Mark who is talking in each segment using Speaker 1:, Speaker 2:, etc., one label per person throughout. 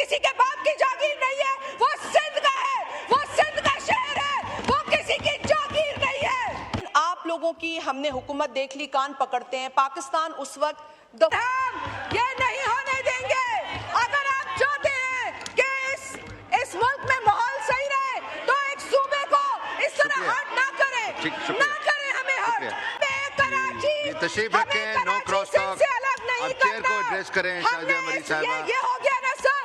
Speaker 1: किसी के बाप की जागीर नहीं है, वो सिंध का है, वो सिंध का शहर है, वो किसी की जागीर नहीं है। आप लोगों की हमने हुकूमत देख ली, कान पकड़ते हैं। पाकिस्तान उस वक्त हम ये नहीं होने देंगे। अगर आप चाहते हैं कि इस मुल्क में माहौल सही रहे तो एक सूबे को इस तरह हर्ट ना करें हमें हर्ट। कराची
Speaker 2: तशरीफ रखें, नो क्रॉस टॉक। अब चेयर को एड्रेस करें शाजिया मरीज साहिबा।
Speaker 1: ये हो गया ना सर,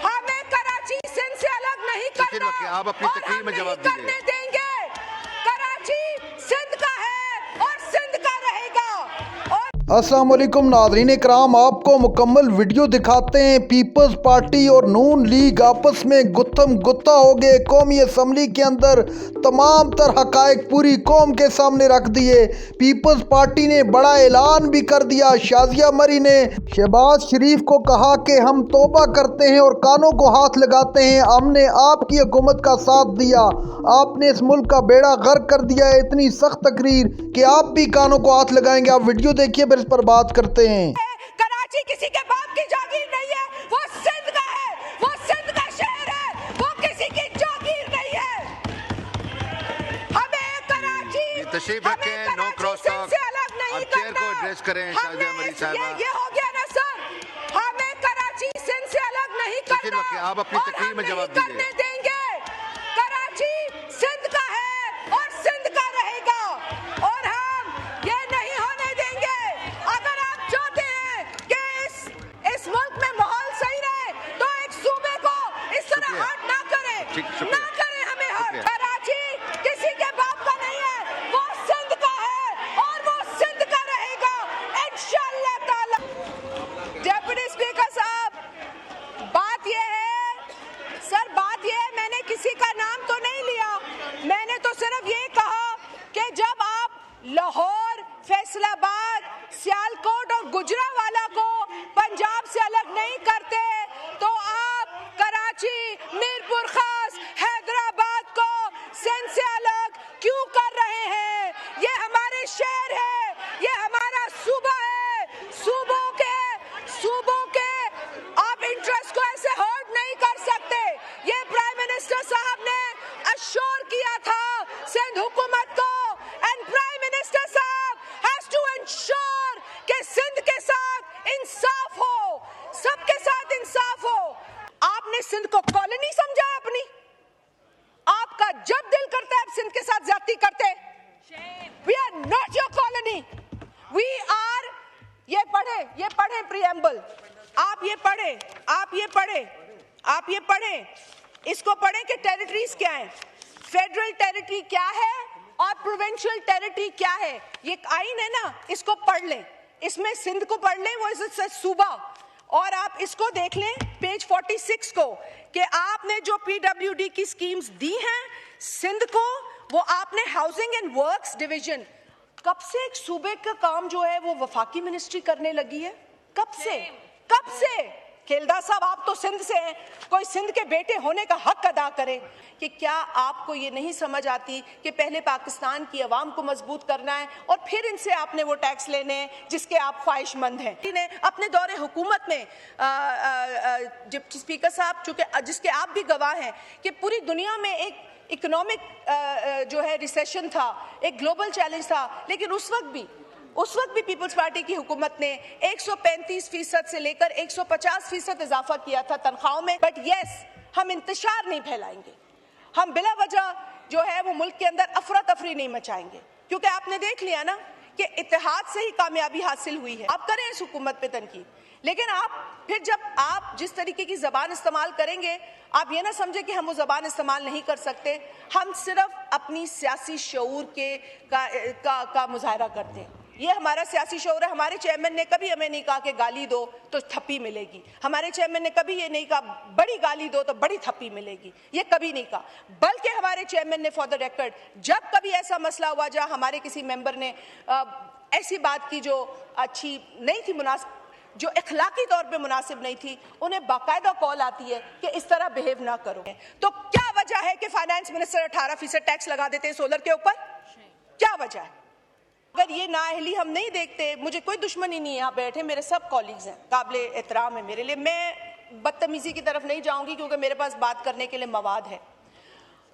Speaker 1: हमें कराची सिंध से अलग नहीं करना।
Speaker 2: आप अपनी तकरीर में जवाब दीजिए।
Speaker 1: देंगे। कराची सिंध का है और सिंध का रहेगा।
Speaker 3: अस्सलाम वालेकुम नाज़रीन इकराम, आपको मुकम्मल वीडियो दिखाते हैं। पीपल्स पार्टी और नून लीग आपस में गुत्थम गुत्ता हो गए। कौमी असम्बली के अंदर तमाम तर हक़ाइक़ पूरी कौम के सामने रख दिए। पीपल्स पार्टी ने बड़ा ऐलान भी कर दिया। शाजिया मरी ने शहबाज शरीफ को कहा कि हम तौबा करते हैं और कानों को हाथ लगाते हैं, हमने आपकी हुकूमत का साथ दिया, आपने इस मुल्क का बेड़ा गर्क कर दिया है। इतनी सख्त तकरीर कि आप भी कानों को हाथ लगाएंगे। आप वीडियो देखिए, इस पर बात करते हैं।
Speaker 1: कराची किसी के बाप की जागीर नहीं है, वो सिंध का है, वो सिंध का शहर है, वो किसी की जागीर नहीं है। हमें कराची
Speaker 2: तशरीफ रखें, नो क्रॉस टॉक। अब चेयर को एड्रेस करें शाजिया मरीज साहिबा।
Speaker 1: ये हो गया ना सर, हमें कराची सिंध से अलग नहीं करना।
Speaker 2: आप अपनी तकरीर में जवाब दीजिए।
Speaker 1: देंगे। कराची सिंध का है और सिंध का रहेगा और हम ये नहीं होने देंगे। अगर आप चाहते हैं कि इस मुल्क में माहौल सही रहे तो एक सूबे को इस तरह हर्ट ना करें हमें हर्ट। कराची किसी के बाप का नहीं है, वो सिंध का है और वो सिंध का रहेगा इंशाअल्लाह ताला। डेप्यूटी स्पीकर साहब, बात ये है सर, बात ये है, मैंने किसी का नाम तो नहीं लिया, मैंने तो सिर्फ ये कहा कि जब आप लाहौर, फैसलाबाद, सियालकोट और गुजरांवाला को पंजाब से अलग नहीं करते तो आप कराची, मीरपुर खास, हैदराबाद को सिंध से अलग क्यों कर रहे हैं? ये हमारे शहर है, ये हमारा सूबा है। सूबों के आप इंटरेस्ट को ऐसे हर्ट नहीं कर सकते। ये प्राइम मिनिस्टर साहब ने अश्योर किया था सिंध हुकूमत को, एंड प्राइम मिनिस्टर साहब हैज टू इंश्योर कि सिंध के साथ इंसाफ हो, सबके साथ इंसाफ हो। आपने सिंध को कॉलोनी समझा है अपनी? आपका जब दिल करता है आप सिंध के साथ ज्यादती करते। We are not your colony, we are. ये पढ़े प्रीएम्बल, आप ये पढ़े, इसको पढ़े कि टेरिटरीज क्या है, फेडरल टेरिटरी क्या है और प्रोविंशियल टेरिटरी क्या है। ये आइन है ना, इसको पढ़ लें, इसमें सिंध को पढ़ लें, वो इज सूबा। और आप इसको देख लें पेज 46 को कि आपने जो पीडब्ल्यूडी की स्कीम्स दी हैं सिंध को, वो आपने हाउसिंग एंड वर्क्स डिवीजन, कब से एक सूबे का काम जो है वो वफाकी मिनिस्ट्री करने लगी है? कब से? खेलदा साहब, आप तो सिंध से हैं, कोई सिंध के बेटे होने का हक अदा करे। कि क्या आपको ये नहीं समझ आती कि पहले पाकिस्तान की आवाम को मजबूत करना है और फिर इनसे आपने वो टैक्स लेने हैं जिसके आप ख्वाहिशमंद हैं? इन्हें अपने दौरे हुकूमत में डिप्टी स्पीकर साहब, चूंकि जिसके आप भी गवाह हैं कि पूरी दुनिया में एक इकोनॉमिक जो है रिसेशन था, एक ग्लोबल चैलेंज था, लेकिन उस वक्त भी पीपल्स पार्टी की हुकूमत ने 135% से लेकर 150% इजाफा किया था तनख्वाहों में। बट यस, हम इंतशार नहीं फैलाएंगे, हम बिला वजह जो है वो मुल्क के अंदर अफरा तफरी नहीं मचाएंगे, क्योंकि आपने देख लिया ना कि इत्तेहाद से ही कामयाबी हासिल हुई है। आप करें इस हुकूमत पे तनकीद, लेकिन फिर जब आप जिस तरीके की जबान इस्तेमाल करेंगे, आप ये ना समझे कि हम वो जबान इस्तेमाल नहीं कर सकते। हम सिर्फ अपनी सियासी शऊर का मुजाहरा करते हैं। ये हमारा सियासी शऊर है। हमारे चेयरमैन ने कभी हमें नहीं कहा कि गाली दो तो थप्पी मिलेगी। हमारे चेयरमैन ने कभी ये नहीं कहा बड़ी गाली दो तो बड़ी थप्पी मिलेगी। ये कभी नहीं कहा। बल्कि हमारे चेयरमैन ने फॉर द रिकॉर्ड, जब कभी ऐसा मसला हुआ जहां हमारे किसी मेंबर ने ऐसी बात की जो अच्छी नहीं थी, जो इखलाकी तौर पे मुनासिब नहीं थी, उन्हें बाकायदा कॉल आती है कि इस तरह बिहेव ना करो। तो क्या वजह है कि फाइनेंस मिनिस्टर 18% टैक्स लगा देते हैं सोलर के ऊपर? क्या वजह है? अगर ये नाअहली हम नहीं देखते, मुझे कोई दुश्मनी नहीं है, यहाँ बैठे मेरे सब कॉलीग्स हैं, काबिल एहतराम है मेरे लिए, मैं बदतमीजी की तरफ नहीं जाऊंगी क्योंकि मेरे पास बात करने के लिए मवाद है,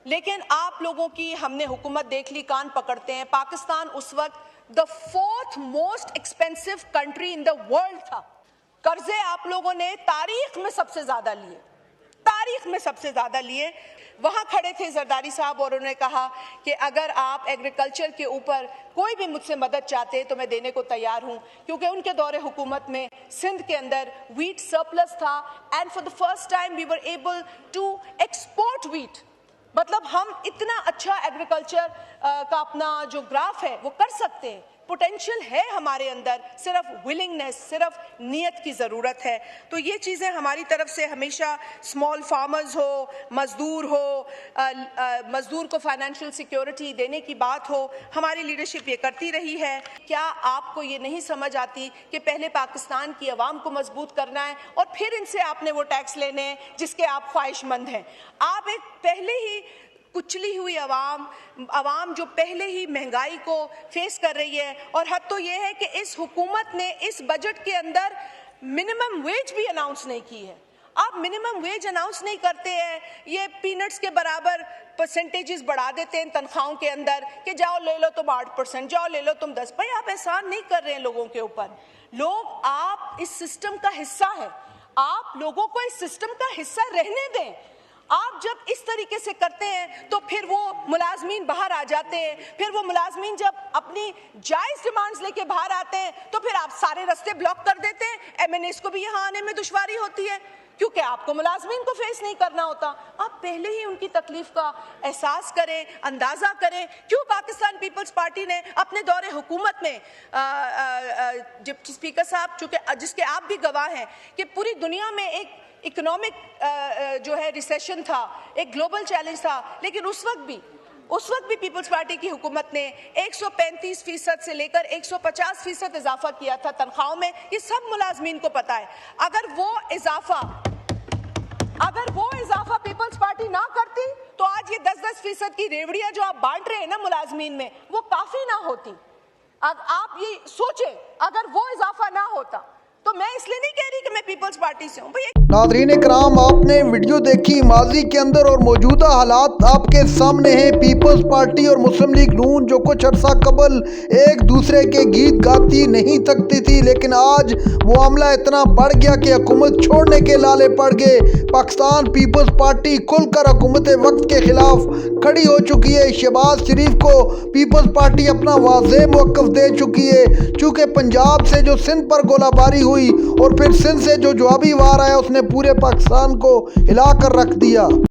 Speaker 1: लेकिन आप लोगों की हमने हुकूमत देख ली, कान पकड़ते हैं। पाकिस्तान उस वक्त the 4th most expensive country in the world था। कर्जे आप लोगों ने तारीख में सबसे ज्यादा लिए, तारीख में सबसे ज्यादा लिए। वहां खड़े थे जरदारी साहब और उन्होंने कहा कि अगर आप एग्रीकल्चर के ऊपर कोई भी मुझसे मदद चाहते हैं तो मैं देने को तैयार हूं, क्योंकि उनके दौरे हुकूमत में सिंध के अंदर व्हीट सरप्लस था and for the first time we were able to export wheat. मतलब हम इतना अच्छा एग्रीकल्चर का अपना जो ग्राफ है वो कर सकते हैं, पोटेंशियल है हमारे अंदर, सिर्फ विलिंगनेस, सिर्फ नियत की ज़रूरत है। तो ये चीज़ें हमारी तरफ से हमेशा स्मॉल फार्मर्स हो, मज़दूर हो, मज़दूर को फाइनेंशियल सिक्योरिटी देने की बात हो, हमारी लीडरशिप ये करती रही है। क्या आपको ये नहीं समझ आती कि पहले पाकिस्तान की आवाम को मजबूत करना है और फिर इनसे आपने वो टैक्स लेने हैं जिसके आप ख्वाहिशमंद हैं? आप एक पहले ही कुचली हुई आवाम जो पहले ही महंगाई को फेस कर रही है, और हद तो ये है कि इस हुकूमत ने इस बजट के अंदर मिनिमम वेज भी अनाउंस नहीं की है। आप मिनिमम वेज अनाउंस नहीं करते हैं, ये पीनट्स के बराबर परसेंटेजेस बढ़ा देते हैं तनख्वाहों के अंदर कि जाओ ले लो तुम 8%, जाओ ले लो तुम 10%। भाई आप एहसान नहीं कर रहे हैं लोगों के ऊपर। लोग आप इस सिस्टम का हिस्सा है, आप लोगों को इस सिस्टम का हिस्सा रहने दें। आप जब इस तरीके से करते हैं तो फिर वो मुलाजमीन बाहर आ जाते हैं, फिर वो मुलाजमीन जब अपनी जायज डिमांड्स लेके बाहर आते हैं तो फिर आप सारे रास्ते ब्लॉक कर देते हैं। MNAs को भी यहाँ आने में दुश्वारी होती है क्योंकि आपको मुलाजमीन को फेस नहीं करना होता। आप पहले ही उनकी तकलीफ का एहसास करें, अंदाजा करें। क्यों पाकिस्तान पीपल्स पार्टी ने अपने दौरे हुकूमत में डिप्टी स्पीकर साहब, चूंकि जिसके आप भी गवाह हैं कि पूरी दुनिया में एक इकोनॉमिक जो है रिसेशन था, एक ग्लोबल चैलेंज था, लेकिन उस वक्त भी पीपल्स पार्टी की हुकूमत ने 135% से लेकर 150% इजाफा किया था तनख्वाहों में। ये सब मुलाजमीन को पता है। अगर वो इजाफा पीपल्स पार्टी ना करती तो आज ये 10% की रेवड़ियां जो आप बांट रहे हैं ना मुलाजमीन में, वो काफी ना होती। आप ये सोचें, अगर वो इजाफा ना होता तो मैं इसलिए नहीं कह रही कि मैं पीपल्स पार्टी से हूँ।
Speaker 3: नाज़रीन इकराम, आपने वीडियो देखी, माजी के अंदर और मौजूदा हालात आपके सामने हैं। पीपल्स पार्टी और मुस्लिम लीग नून जो कुछ अर्सा कबल एक दूसरे के गीत गाती नहीं थकती थी, लेकिन आज मामला इतना बढ़ गया कि हुकूमत छोड़ने के लाले पड़ गए। पाकिस्तान पीपल्स पार्टी खुलकर हुकूमत वक्त के खिलाफ खड़ी हो चुकी है। शहबाज शरीफ को पीपल्स पार्टी अपना वाज़ेह मौक़िफ़ दे चुकी है, चूँकि पंजाब से जो सिंध पर गोलाबारी हुई और फिर सिंध से जो जवाबी वार आया उसने पूरे पाकिस्तान को हिला कर रख दिया।